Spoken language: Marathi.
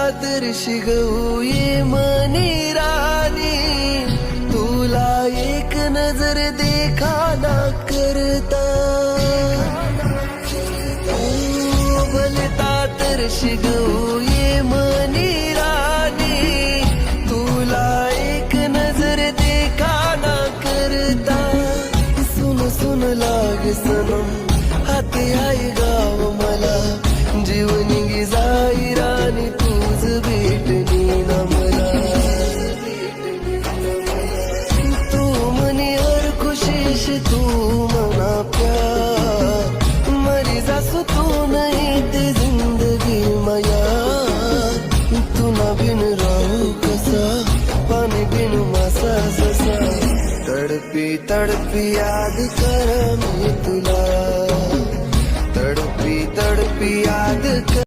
तातरशी गऊ ये मनी रानी, तुला एक नजर देखा ना करता, भले तातरशी गऊ ये मनी रानी, तुला एक नजर देखा ना करता। सुन सुन लाग सनम हाती आई गाव मला, जीवनी गी जाई राणी तुझ भेटणी ना मला। तू मनी हर खुशीश तू मना प्यार, मरी जासू तू नहीं ते जिंदगी माया। तू ना बिन राहू कसा, पाणी बिन मासा जसा, तडपी तडपी याद कर मी तुला, तडपी तडपी याद कर।